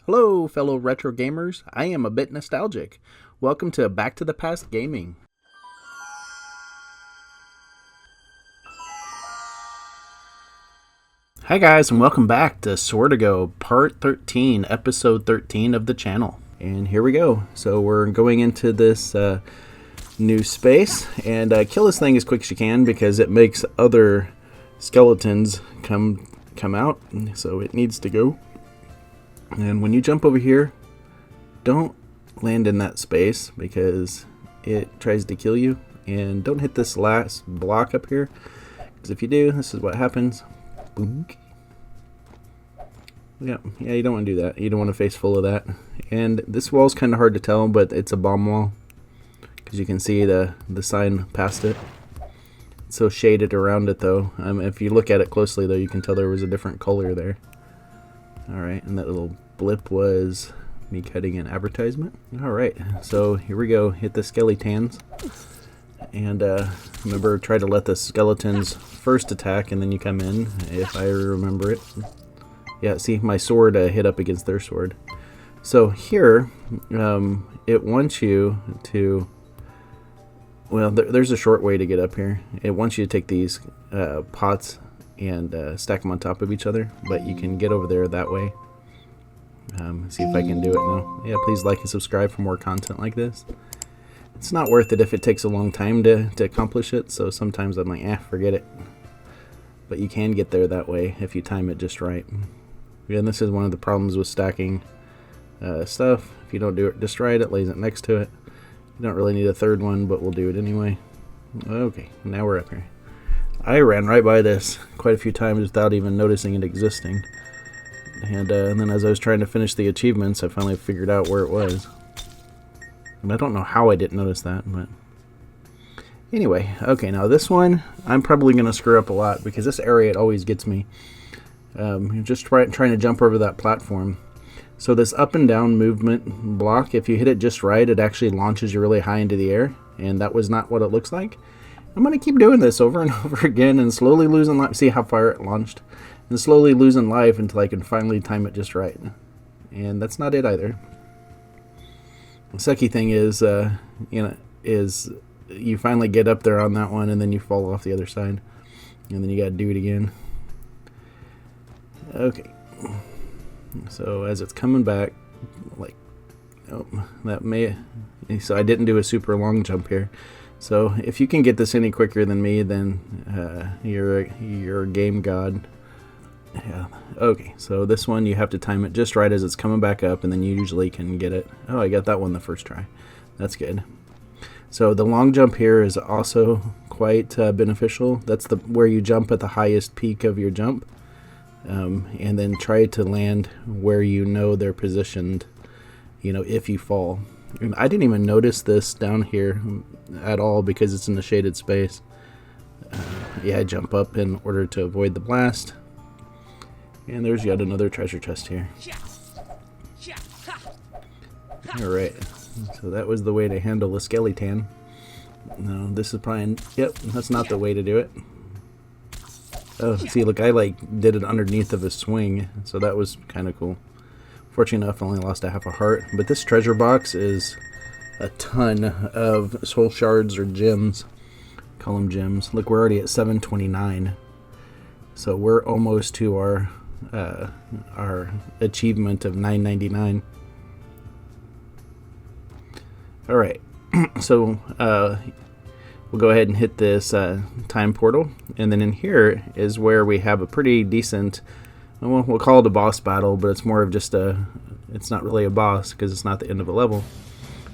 Hello, fellow retro gamers. I am ABitNostalgic. Welcome to Back to the Past Gaming. Hi guys, and welcome back to Swordigo, Part 13, Episode 13 of the channel. And here we go. So we're going into this new space, and kill this thing as quick as you can because it makes other skeletons come out, so it needs to go. And when you jump over here, don't land in that space because it tries to kill you. And don't hit this last block up here, because if you do, this is what happens. Boom. Yeah, you don't want to do that. You don't want a face full of that. And this wall's kind of hard to tell, but it's a bomb wall, because you can see the sign past it. It's so shaded around it, though. If you look at it closely, though, you can tell there was a different color there. Alright, and that little blip was me cutting an advertisement. Alright, so here we go. Hit the skeletons. And remember, try to let the skeletons first attack and then you come in, if I remember it. Yeah, see, my sword hit up against their sword. So here, it wants you to... Well, there's a short way to get up here. It wants you to take these pots and stack them on top of each other, but you can get over there that way. See if I can do it now. Yeah, please like and subscribe for more content like this. It's not worth it if it takes a long time to accomplish it, so sometimes I'm like, forget it. But you can get there that way if you time it just right. Yeah, and this is one of the problems with stacking stuff. If you don't do it just right, it lays it next to it. You don't really need a third one, but we'll do it anyway. Okay, now we're up here. I ran right by this quite a few times without even noticing it existing. And then as I was trying to finish the achievements, I finally figured out where it was. And I don't know how I didn't notice that, but... Anyway, okay, now this one, I'm probably going to screw up a lot, because this area, it always gets me. Just trying to jump over that platform. So this up and down movement block, if you hit it just right, it actually launches you really high into the air. And that was not what it looks like. I'm going to keep doing this over and over again and slowly losing life. See how far it launched? And slowly losing life until I can finally time it just right. And that's not it either. The sucky thing is, you finally get up there on that one and then you fall off the other side. And then you got to do it again. Okay. So as it's coming back, like, so I didn't do a super long jump here. So if you can get this any quicker than me, then you're a game god. Yeah. Okay, so this one you have to time it just right as it's coming back up, and then you usually can get it. Oh, I got that one the first try. That's good. So the long jump here is also quite beneficial. That's where you jump at the highest peak of your jump, and then try to land where you know they're positioned. If you fall. And I didn't even notice this down here at all because it's in the shaded space. I jump up in order to avoid the blast. And there's yet another treasure chest here. Alright, so that was the way to handle a skeleton. No, this is probably... Yep, that's not the way to do it. Oh, see, look, I did it underneath of a swing, so that was kind of cool. Fortunate enough, I only lost a half a heart. But this treasure box is a ton of soul shards or gems. Call them gems. Look, we're already at 729. So we're almost to our achievement of 999. Alright, so we'll go ahead and hit this time portal, and then in here is where we have a pretty decent, well, we'll call it a boss battle, but it's more of just it's not really a boss because it's not the end of a level,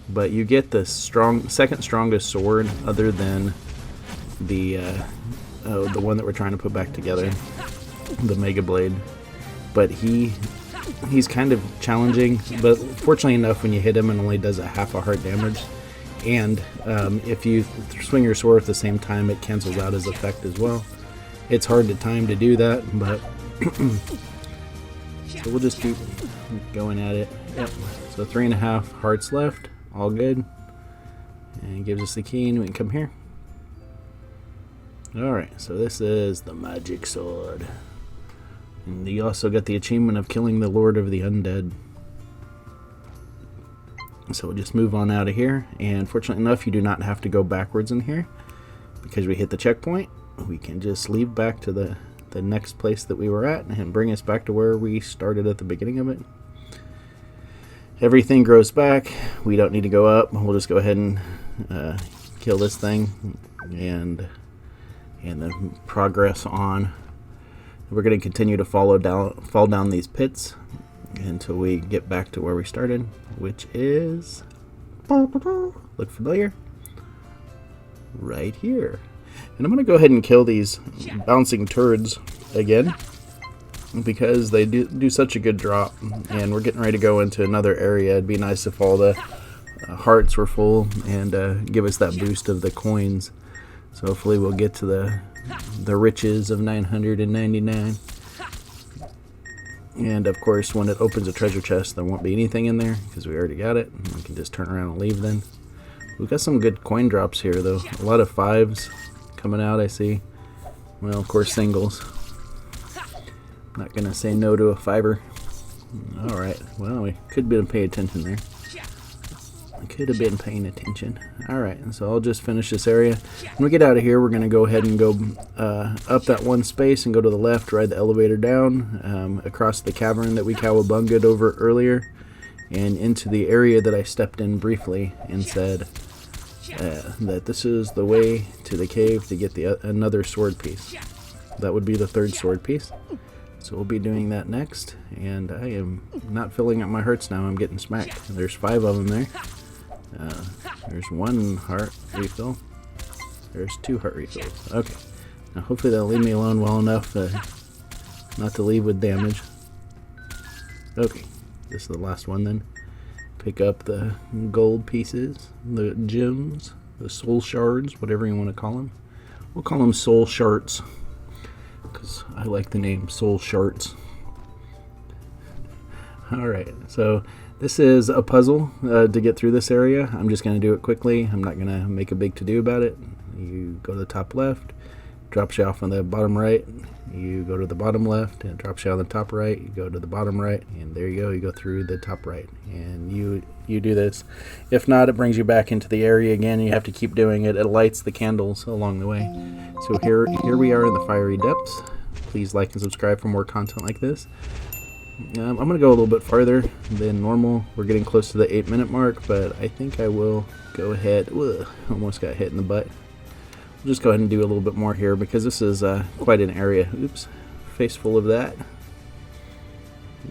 but you get the second strongest sword other than the one that we're trying to put back together, the Mega Blade. But he's kind of challenging, but fortunately enough, when you hit him, it only does a half a heart damage. And if you swing your sword at the same time, it cancels out his effect as well. It's hard to time to do that, but so we'll just keep going at it. Yep. So 3.5 hearts left, all good. And it gives us the key, and we can come here. Alright, so this is the magic sword. And you also got the achievement of killing the Lord of the Undead. So we'll just move on out of here, and fortunately enough, you do not have to go backwards in here because we hit the checkpoint. We can just leave back to the next place that we were at and bring us back to where we started at the beginning of it. Everything grows back. We don't need to go up. We'll just go ahead and kill this thing and then progress on. We're going to continue to fall down these pits until we get back to where we started, which is, look familiar, right here. And I'm going to go ahead and kill these bouncing turds again because they do such a good drop, and we're getting ready to go into another area. It'd be nice if all the hearts were full and give us that boost of the coins. So hopefully we'll get to the riches of 999. And of course, when it opens a treasure chest, there won't be anything in there because we already got it. We can just turn around and leave then. We've got some good coin drops here though. A lot of 5s coming out, I see. Well, of course, singles. Not gonna say no to a 5er. Alright, well, we could have been paying attention there. I could have been paying attention. Alright, so I'll just finish this area. When we get out of here, we're going to go ahead and go up that one space and go to the left, ride the elevator down, across the cavern that we cowabunged over earlier, and into the area that I stepped in briefly and said that this is the way to the cave to get another sword piece. That would be the 3rd sword piece. So we'll be doing that next, and I am not filling up my hearts now. I'm getting smacked. There's 5 of them there. There's 1 heart refill. There's 2 heart refills. Okay. Now hopefully they'll leave me alone well enough not to leave with damage. Okay. This is the last one then. Pick up the gold pieces, the gems, the soul shards, whatever you want to call them. We'll call them soul shards because I like the name soul shards. Alright, so this is a puzzle to get through this area. I'm just going to do it quickly. I'm not going to make a big to-do about it. You go to the top left, drops you off on the bottom right. You go to the bottom left, and it drops you on the top right. You go to the bottom right, and there you go. You go through the top right, and you do this. If not, it brings you back into the area again. You have to keep doing it. It lights the candles along the way. So here we are in the fiery depths. Please like and subscribe for more content like this. I'm going to go a little bit farther than normal. We're getting close to the 8-minute mark, but I think I will go ahead. Ugh, almost got hit in the butt. We'll just go ahead and do a little bit more here because this is quite an area. Oops, face full of that.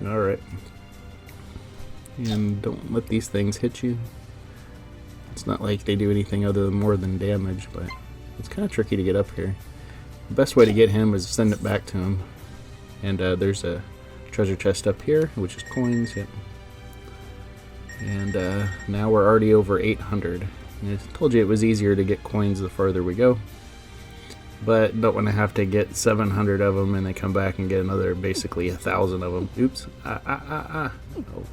Alright. And don't let these things hit you. It's not like they do anything other than more than damage, but it's kind of tricky to get up here. The best way to get him is send it back to him. And there's a treasure chest up here, which is coins. Yep. And now we're already over 800. And I told you it was easier to get coins the farther we go, but don't want to have to get 700 of them and then come back and get another basically 1,000 of them. Oops. Oh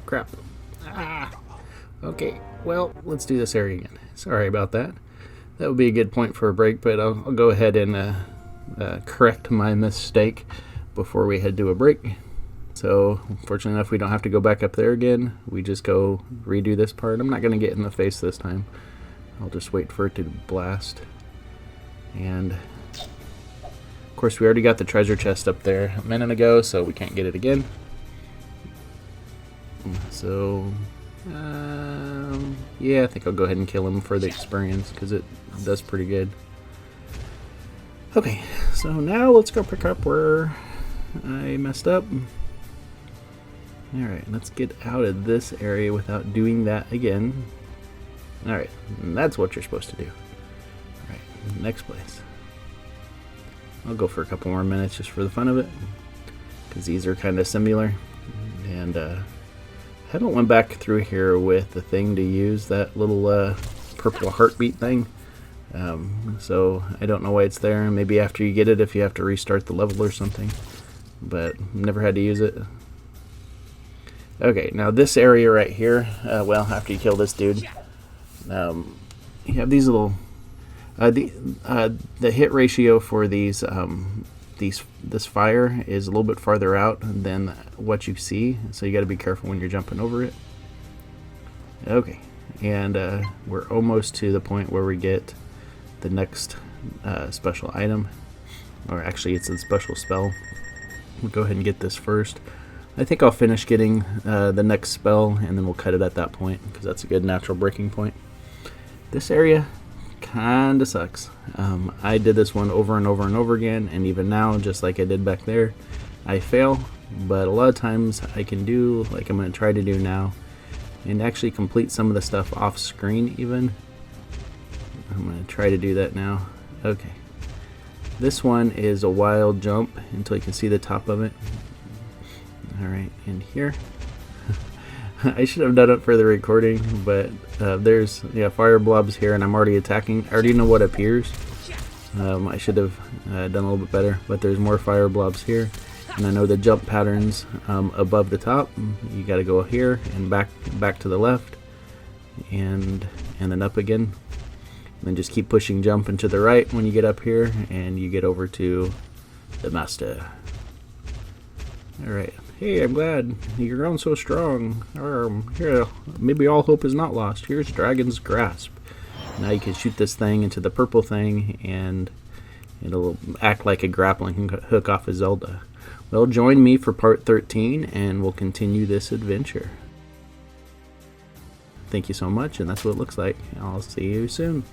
crap. Okay, well, let's do this area again. Sorry about that. That would be a good point for a break, but I'll go ahead and correct my mistake before we head to a break. So, fortunately enough, we don't have to go back up there again. We just go redo this part. I'm not going to get in the face this time. I'll just wait for it to blast. And, of course, we already got the treasure chest up there a minute ago, so we can't get it again. So, yeah, I think I'll go ahead and kill him for the experience, because it does pretty good. Okay, so now let's go pick up where I messed up. Alright, let's get out of this area without doing that again. Alright, that's what you're supposed to do. Alright, next place. I'll go for a couple more minutes just for the fun of it, because these are kind of similar. And I haven't went back through here with the thing to use, that little purple heartbeat thing. So I don't know why it's there. Maybe after you get it, if you have to restart the level or something. But never had to use it. Okay, now this area right here, well, after you kill this dude, you have these little, the hit ratio for these, this fire is a little bit farther out than what you see, so you got to be careful when you're jumping over it. Okay, and we're almost to the point where we get the next special item, or actually it's a special spell. We'll go ahead and get this first. I think I'll finish getting the next spell, and then we'll cut it at that point, because that's a good natural breaking point. This area kinda sucks. I did this one over and over and over again, and even now, just like I did back there, I fail. But a lot of times I can do like I'm going to try to do now, and actually complete some of the stuff off screen even. I'm going to try to do that now. Okay. This one is a wild jump until you can see the top of it. Alright, and here. I should have done it for the recording, but there's fire blobs here, and I'm already attacking. I already know what appears. I should have done a little bit better, but there's more fire blobs here, and I know the jump patterns above the top. You got to go here and back to the left, and then up again, and then just keep pushing jump and to the right when you get up here, and you get over to the master. All right. Hey, I'm glad you're grown so strong. Here, maybe all hope is not lost. Here's Dragon's Grasp. Now you can shoot this thing into the purple thing, and it'll act like a grappling hook off of Zelda. Well, join me for part 13, and we'll continue this adventure. Thank you so much, and that's what it looks like. I'll see you soon.